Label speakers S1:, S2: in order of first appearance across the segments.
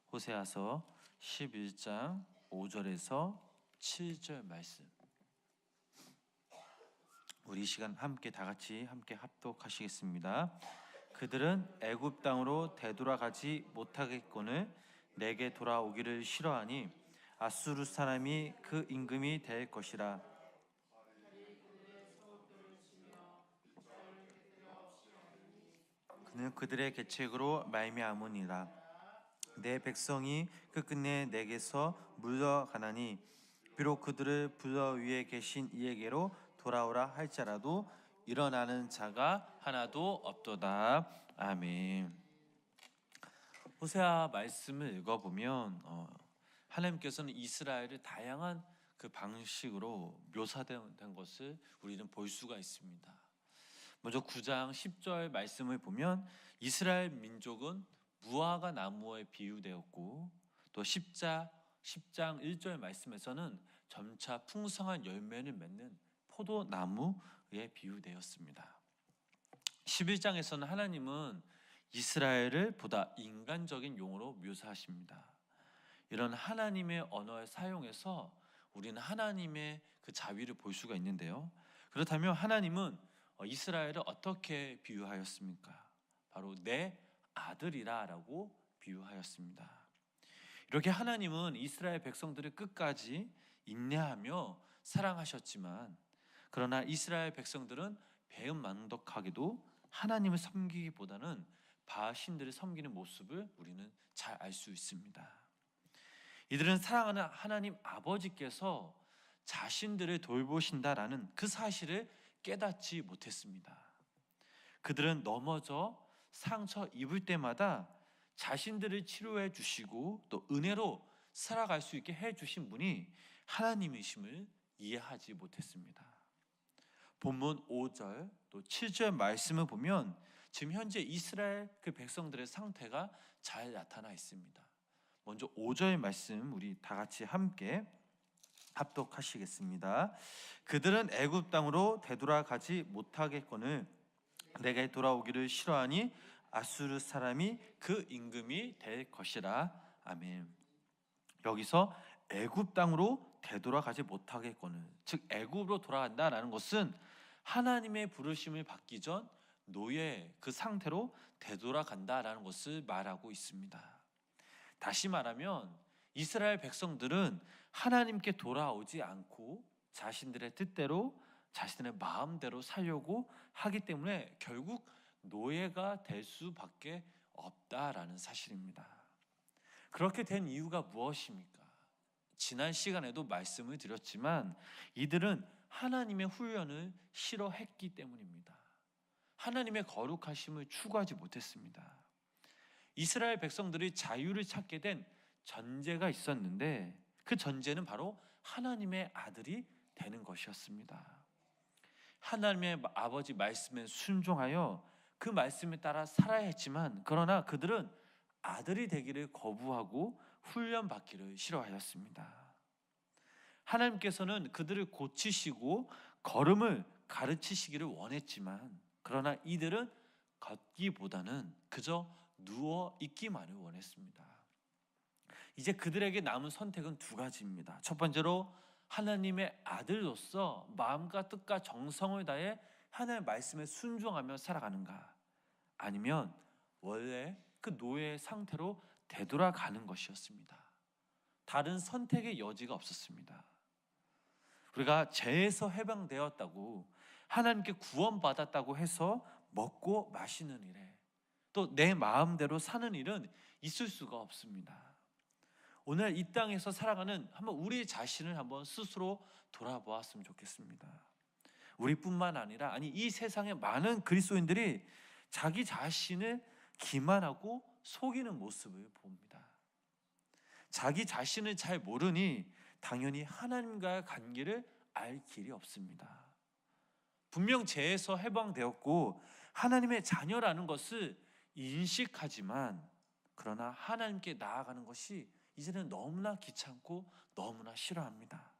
S1: 호세아서 11장 5절에서 7절 말씀. 우리 이 시간 함께 다 같이 합독하시겠습니다. 그들은 애굽 땅으로 되돌아가지 못하겠거늘 내게 돌아오기를 싫어하니 아수르 사람이 그 임금이 될 것이라. 그는 그들의 계책으로 말미암으니라. 내 백성이 끝끝내 내게서 물러가나니 비록 그들을 부여 위에 계신 이에게로 돌아오라 할지라도 일어나는 자가 하나도 없도다. 아멘. 호세아 말씀을 읽어보면 하나님께서는 이스라엘을 다양한 그 방식으로 묘사된 것을 우리는 볼 수가 있습니다. 먼저 9장 10절 말씀을 보면 이스라엘 민족은 무화과 나무에 비유되었고, 또 10장 1절 말씀에서는 점차 풍성한 열매를 맺는 포도나무에 비유되었습니다. 11장에서는 하나님은 이스라엘을 보다 인간적인 용어로 묘사하십니다. 이런 하나님의 언어를 사용해서 우리는 하나님의 그 자비를 볼 수가 있는데요. 그렇다면 하나님은 이스라엘을 어떻게 비유하였습니까? 바로 내 아들이라 라고 비유하였습니다. 이렇게 하나님은 이스라엘 백성들을 끝까지 인내하며 사랑하셨지만, 그러나 이스라엘 백성들은 배은망덕하게도 하나님을 섬기기보다는 바알 신들을 섬기는 모습을 우리는 잘 알 수 있습니다. 이들은 사랑하는 하나님 아버지께서 자신들을 돌보신다라는 그 사실을 깨닫지 못했습니다. 그들은 넘어져 상처 입을 때마다 자신들을 치료해 주시고 또 은혜로 살아갈 수 있게 해 주신 분이 하나님이심을 이해하지 못했습니다. 본문 5절 또 7절 말씀을 보면 지금 현재 이스라엘 그 백성들의 상태가 잘 나타나 있습니다. 먼저 5절 말씀 우리 다 같이 함께 합독하시겠습니다. 그들은 애굽 땅으로 되돌아가지 못하겠거늘 내게 돌아오기를 싫어하니 아수르 사람이 그 임금이 될 것이라. 아멘. 여기서 애굽 땅으로 되돌아가지 못하겠거늘, 즉 애굽으로 돌아간다라는 것은 하나님의 부르심을 받기 전 노예 그 상태로 되돌아간다라는 것을 말하고 있습니다. 다시 말하면 이스라엘 백성들은 하나님께 돌아오지 않고 자신들의 뜻대로 자신의 마음대로 살려고 하기 때문에 결국 노예가 될 수밖에 없다라는 사실입니다. 그렇게 된 이유가 무엇입니까? 지난 시간에도 말씀을 드렸지만 이들은 하나님의 훈련을 싫어했기 때문입니다. 하나님의 거룩하심을 추구하지 못했습니다. 이스라엘 백성들이 자유를 찾게 된 전제가 있었는데 그 전제는 바로 하나님의 아들이 되는 것이었습니다. 하나님의 아버지 말씀에 순종하여 그 말씀에 따라 살아야 했지만, 그러나 그들은 아들이 되기를 거부하고 훈련받기를 싫어하였습니다. 하나님께서는 그들을 고치시고 걸음을 가르치시기를 원했지만, 그러나 이들은 걷기보다는 그저 누워 있기만을 원했습니다. 이제 그들에게 남은 선택은 두 가지입니다. 첫 번째로 하나님의 아들로서 마음과 뜻과 정성을 다해 하나님의 말씀에 순종하며 살아가는가, 아니면 원래 그 노예의 상태로 되돌아가는 것이었습니다. 다른 선택의 여지가 없었습니다. 우리가 죄에서 해방되었다고, 하나님께 구원받았다고 해서 먹고 마시는 일에 또 내 마음대로 사는 일은 있을 수가 없습니다. 오늘 이 땅에서 살아가는 한번 우리 자신을 한번 스스로 돌아보았으면 좋겠습니다. 우리뿐만 아니라 이 세상의 많은 그리스도인들이 자기 자신을 기만하고 속이는 모습을 봅니다. 자기 자신을 잘 모르니 당연히 하나님과의 관계를 알 길이 없습니다. 분명 죄에서 해방되었고 하나님의 자녀라는 것을 인식하지만, 그러나 하나님께 나아가는 것이 이제는 너무나 귀찮고 너무나 싫어합니다.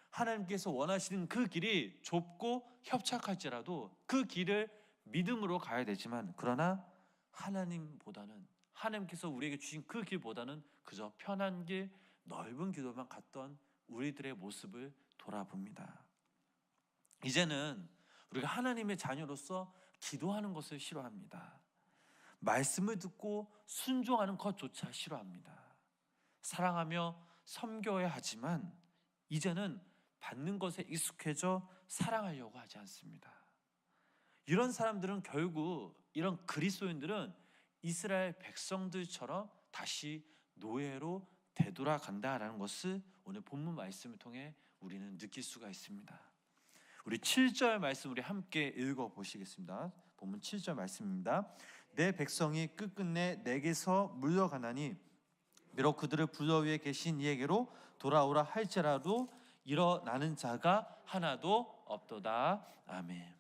S1: 하나님께서 원하시는 그 길이 좁고 협착할지라도 그 길을 믿음으로 가야 되지만, 그러나 하나님보다는
S2: 하나님께서 우리에게 주신 그 길보다는 그저 편한 길, 넓은 길로만 갔던 우리들의 모습을 돌아봅니다. 이제는 우리가 하나님의 자녀로서 기도하는 것을 싫어합니다. 말씀을 듣고 순종하는 것조차 싫어합니다. 사랑하며 섬겨야 하지만 이제는 받는 것에 익숙해져 사랑하려고 하지 않습니다. 이런 사람들은 결국, 이런 그리스도인들은 이스라엘 백성들처럼 다시 노예로 되돌아간다라는 것을 오늘 본문 말씀을 통해 우리는 느낄 수가 있습니다. 우리 7절 말씀 우리 함께 읽어보시겠습니다. 본문 7절 말씀입니다. 내 백성이 끝끝내 내게서 물러가나니 비록 그들을 불러 위에 계신 이에게로 돌아오라 할지라도 일어나는 자가 하나도 없도다. 아멘.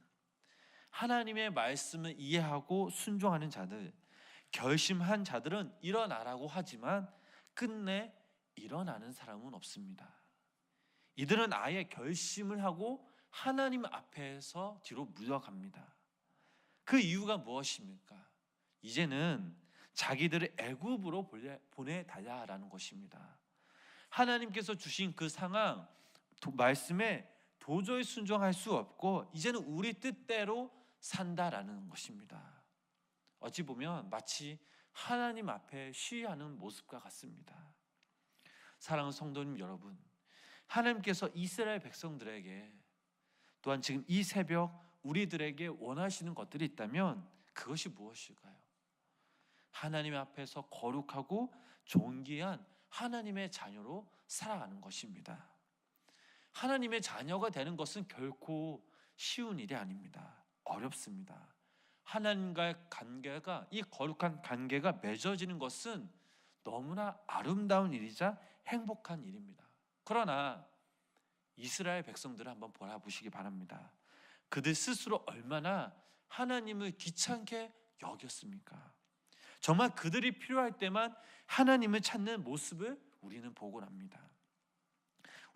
S2: 하나님의 말씀을 이해하고 순종하는 자들, 결심한 자들은 일어나라고 하지만 끝내 일어나는 사람은 없습니다. 이들은 아예 결심을 하고 하나님 앞에서 뒤로 물러갑니다. 그 이유가 무엇입니까? 이제는 자기들을 애굽으로 보내달라라는 것입니다. 하나님께서 주신 그 상황, 말씀에 도저히 순종할 수 없고 이제는 우리 뜻대로 산다라는 것입니다. 어찌 보면 마치 하나님 앞에 시위하는 모습과 같습니다. 사랑하는 성도님 여러분, 하나님께서 이스라엘 백성들에게 또한 지금 이 새벽 우리들에게 원하시는 것들이 있다면 그것이 무엇일까요? 하나님 앞에서 거룩하고 존귀한 하나님의 자녀로 살아가는 것입니다. 하나님의 자녀가 되는 것은 결코 쉬운 일이 아닙니다. 어렵습니다. 하나님과의 관계가, 이 거룩한 관계가 맺어지는 것은 너무나 아름다운 일이자 행복한 일입니다. 그러나 이스라엘 백성들을 한번 바라보시기 바랍니다. 그들 스스로 얼마나 하나님을 귀찮게 여겼습니까? 정말 그들이 필요할 때만 하나님을 찾는 모습을 우리는 보곤 합니다.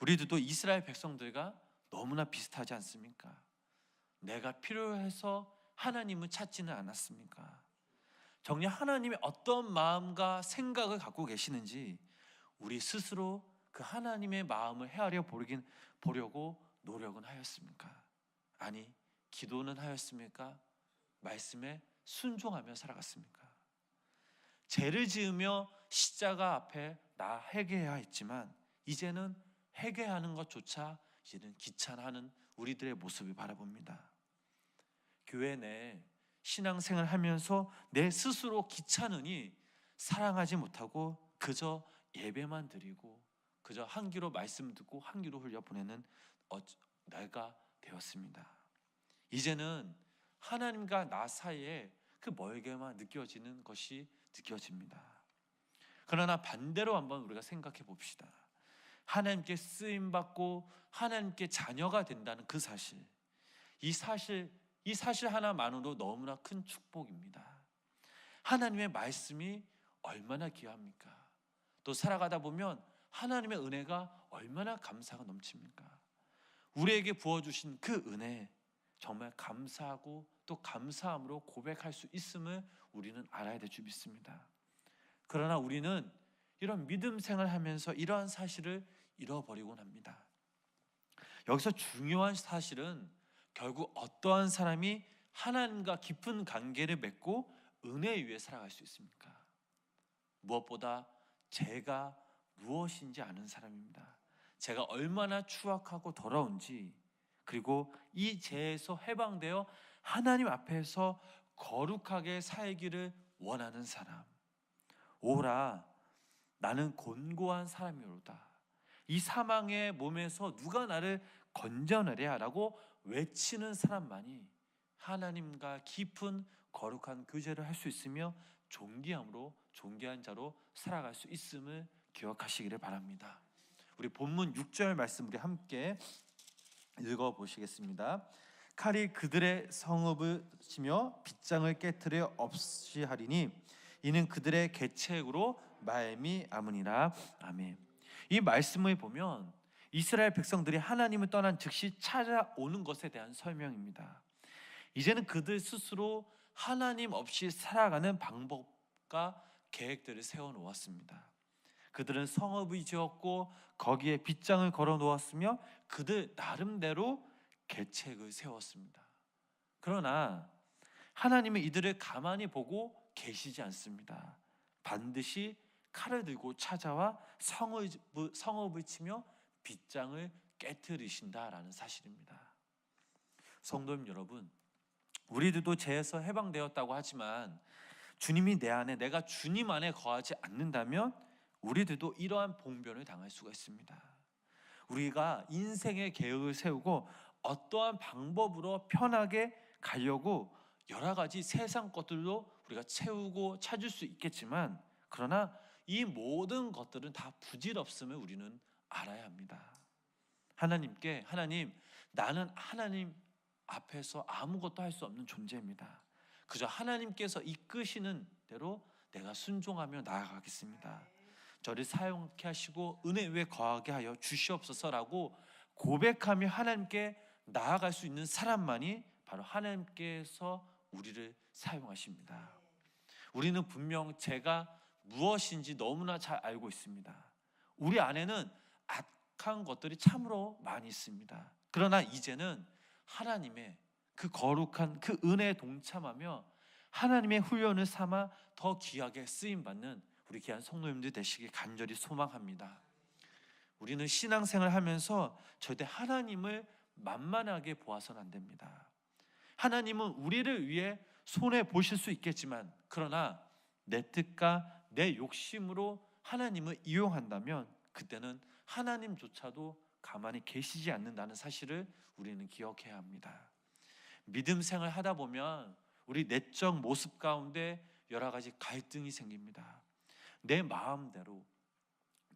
S2: 우리들도 이스라엘 백성들과 너무나 비슷하지 않습니까? 내가 필요해서 하나님을 찾지는 않았습니까? 정녕 하나님의 어떤 마음과 생각을 갖고 계시는지 우리 스스로 그 하나님의 마음을 헤아려 보려고 노력은 하였습니까? 아니, 기도는 하였습니까? 말씀에 순종하며 살아갔습니까? 죄를 지으며 십자가 앞에 나 회개해야 했지만 이제는 회개하는 것조차 이제는 귀찮아하는 우리들의 모습을 바라봅니다. 교회 내 신앙생활 하면서 내 스스로 귀찮으니 사랑하지 못하고 그저 예배만 드리고 그저 한 귀로 말씀 듣고 한 귀로 흘려보내는 내가 되었습니다. 이제는 하나님과 나 사이에 그 멀게만 느껴지는 것이 느껴집니다. 그러나 반대로 한번 우리가 생각해 봅시다. 하나님께 쓰임받고 하나님께 자녀가 된다는 그 사실, 이 사실 하나만으로 너무나 큰 축복입니다. 하나님의 말씀이 얼마나 귀합니까? 또 살아가다 보면 하나님의 은혜가 얼마나 감사가 넘칩니까? 우리에게 부어주신 그 은혜 정말 감사하고 또 감사함으로 고백할 수 있음을 우리는 알아야 될 줄 믿습니다. 그러나 우리는 이런 믿음 생활하면서 이러한 사실을 잃어버리곤 합니다. 여기서 중요한 사실은 결국 어떠한 사람이 하나님과 깊은 관계를 맺고 은혜 위에 살아갈 수 있습니까? 무엇보다 죄가 무엇인지 아는 사람입니다. 제가 얼마나 추악하고 더러운지, 그리고 이 죄에서 해방되어 하나님 앞에서 거룩하게 살기를 원하는 사람. 오라, 나는 곤고한 사람이로다. 이 사망의 몸에서 누가 나를 건져내랴 라고 외치는 사람만이 하나님과 깊은 거룩한 교제를 할 수 있으며 존귀함으로 존귀한 자로 살아갈 수 있음을 기억하시기를 바랍니다. 우리 본문 6절 말씀 우리 함께 읽어보시겠습니다. 칼이 그들의 성읍을 치며 빗장을 깨트려 없이 하리니 이는 그들의 계책으로 말미암으니라. 아멘. 이 말씀을 보면 이스라엘 백성들이 하나님을 떠난 즉시 찾아오는 것에 대한 설명입니다. 이제는 그들 스스로 하나님 없이 살아가는 방법과 계획들을 세워 놓았습니다. 그들은 성읍을 지었고 거기에 빗장을 걸어 놓았으며 그들 나름대로 계책을 세웠습니다. 그러나 하나님은 이들을 가만히 보고 계시지 않습니다. 반드시 칼을 들고 찾아와 성읍을 치며 빗장을 깨뜨리신다라는 사실입니다. 성도님 여러분, 우리들도 죄에서 해방되었다고 하지만 주님이 내 안에, 내가 주님 안에 거하지 않는다면 우리들도 이러한 봉변을 당할 수가 있습니다. 우리가 인생의 계획을 세우고 어떠한 방법으로 편하게 가려고 여러 가지 세상 것들로 우리가 채우고 찾을 수 있겠지만, 그러나 이 모든 것들은 다 부질없음을 우리는 알아야 합니다. 하나님께, 하나님, 나는 하나님 앞에서 아무것도 할 수 없는 존재입니다. 그저 하나님께서 이끄시는 대로 내가 순종하며 나아가겠습니다. 저를 사용케 하시고 은혜 위에 거하게 하여 주시옵소서라고 고백하며 하나님께 나아갈 수 있는 사람만이 바로 하나님께서 우리를 사용하십니다. 우리는 분명 죄가 무엇인지 너무나 잘 알고 있습니다. 우리 안에는 악한 것들이 참으로 많이 있습니다. 그러나 이제는 하나님의 그 거룩한 그 은혜에 동참하며 하나님의 훈련을 삼아 더 귀하게 쓰임받는 우리 귀한 성도님들 되시길 간절히 소망합니다. 우리는 신앙생활을 하면서 절대 하나님을 만만하게 보아서는 안 됩니다. 하나님은 우리를 위해 손해 보실 수 있겠지만, 그러나 내 뜻과 내 욕심으로 하나님을 이용한다면 그때는 하나님조차도 가만히 계시지 않는다는 사실을 우리는 기억해야 합니다. 믿음 생활 하다 보면 우리 내적 모습 가운데 여러 가지 갈등이 생깁니다. 내 마음대로,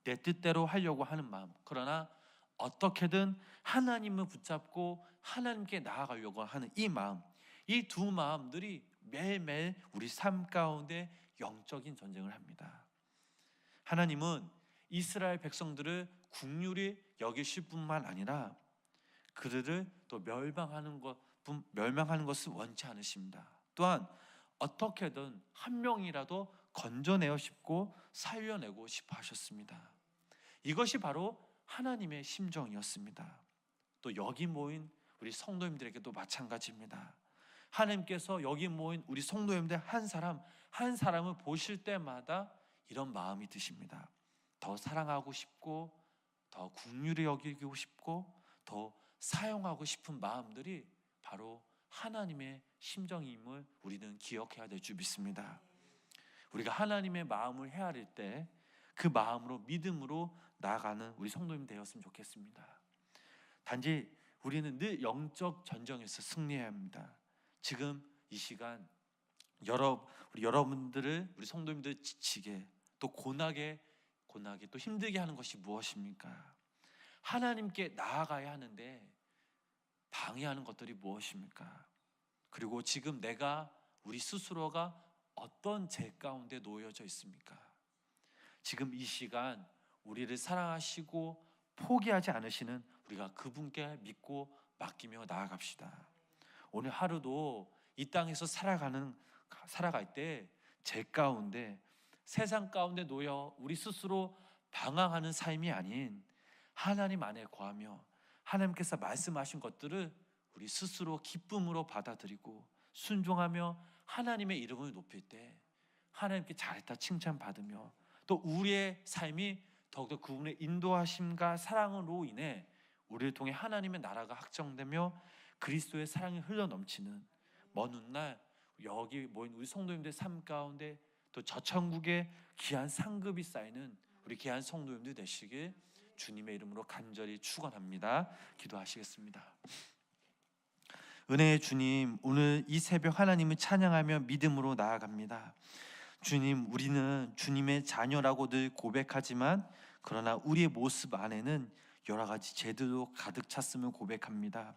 S2: 내 뜻대로 하려고 하는 마음, 그러나 어떻게든 하나님을 붙잡고 하나님께 나아가려고 하는 이 마음, 이 두 마음들이 매일매일 우리 삶 가운데 영적인 전쟁을 합니다. 하나님은 이스라엘 백성들을 긍휼히 여기실 뿐만 아니라 그들을 또 멸망하는 것을 원치 않으십니다. 또한 어떻게든 한 명이라도 건져내고 싶고 살려내고 싶어 하셨습니다. 이것이 바로 하나님의 심정이었습니다. 또 여기 모인 우리 성도님들에게도 마찬가지입니다. 하나님께서 여기 모인 우리 성도님들 한 사람 한 사람을 보실 때마다 이런 마음이 드십니다. 더 사랑하고 싶고, 더 긍휼히 여기고 싶고, 더 사용하고 싶은 마음들이 바로 하나님의 심정임을 우리는 기억해야 될 줄 믿습니다. 우리가 하나님의 마음을 헤아릴 때 그 마음으로 믿음으로 나아가는 우리 성도님 되었으면 좋겠습니다. 단지 우리는 늘 영적 전쟁에서 승리해야 합니다. 지금 이 시간 우리 여러분들을, 우리 성도님들 지치게 또 고나게 또 힘들게 하는 것이 무엇입니까? 하나님께 나아가야 하는데 방해하는 것들이 무엇입니까? 그리고 지금 우리 스스로가 어떤 죄 가운데 놓여져 있습니까? 지금 이 시간 우리를 사랑하시고 포기하지 않으시는 우리가 그분께 믿고 맡기며 나아갑시다. 오늘 하루도 이 땅에서 살아갈 때 죄 가운데, 세상 가운데 놓여 우리 스스로 방황하는 삶이 아닌 하나님 안에 거하며 하나님께서 말씀하신 것들을 우리 스스로 기쁨으로 받아들이고 순종하며 하나님의 이름을 높일 때 하나님께 잘했다 칭찬받으며 또 우리의 삶이 더욱더 그분의 인도하심과 사랑으로 인해 우리를 통해 하나님의 나라가 확정되며 그리스도의 사랑이 흘러넘치는 먼 훗날 여기 모인 우리 성도님들 삶 가운데 또 저 천국의 귀한 상급이 쌓이는 우리 귀한 성도님들 되시길 주님의 이름으로 간절히 축원합니다. 기도하시겠습니다. 은혜의 주님, 오늘 이 새벽 하나님을 찬양하며 믿음으로 나아갑니다. 주님, 우리는 주님의 자녀라고 늘 고백하지만 그러나 우리의 모습 안에는 여러 가지 죄들도 가득 찼음을 고백합니다.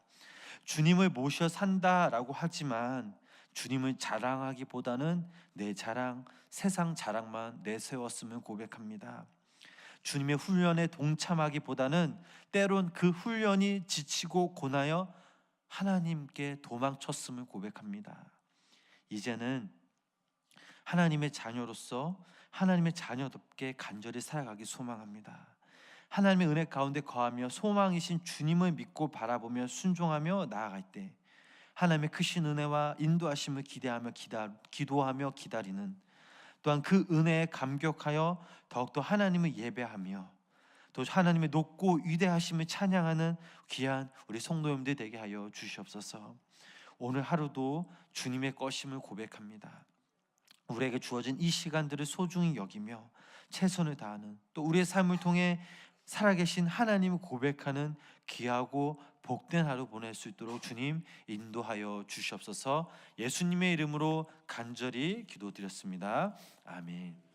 S2: 주님을 모셔 산다라고 하지만 주님을 자랑하기보다는 내 자랑, 세상 자랑만 내세웠음을 고백합니다. 주님의 훈련에 동참하기보다는 때론 그 훈련이 지치고 고나여 하나님께 도망쳤음을 고백합니다. 이제는 하나님의 자녀로서 하나님의 자녀답게 간절히 살아가기 소망합니다. 하나님의 은혜 가운데 거하며 소망이신 주님을 믿고 바라보며 순종하며 나아갈 때 하나님의 크신 은혜와 인도하심을 기대하며 기도하며 기다리는, 또한 그 은혜에 감격하여 더욱더 하나님을 예배하며 또 하나님의 높고 위대하심을 찬양하는 귀한 우리 성도님들 되게 하여 주시옵소서. 오늘 하루도 주님의 것임을 고백합니다. 우리에게 주어진 이 시간들을 소중히 여기며 최선을 다하는, 또 우리의 삶을 통해 살아계신 하나님을 고백하는 귀하고 복된 하루 보낼 수 있도록 주님 인도하여 주시옵소서. 예수님의 이름으로 간절히 기도드렸습니다. 아멘.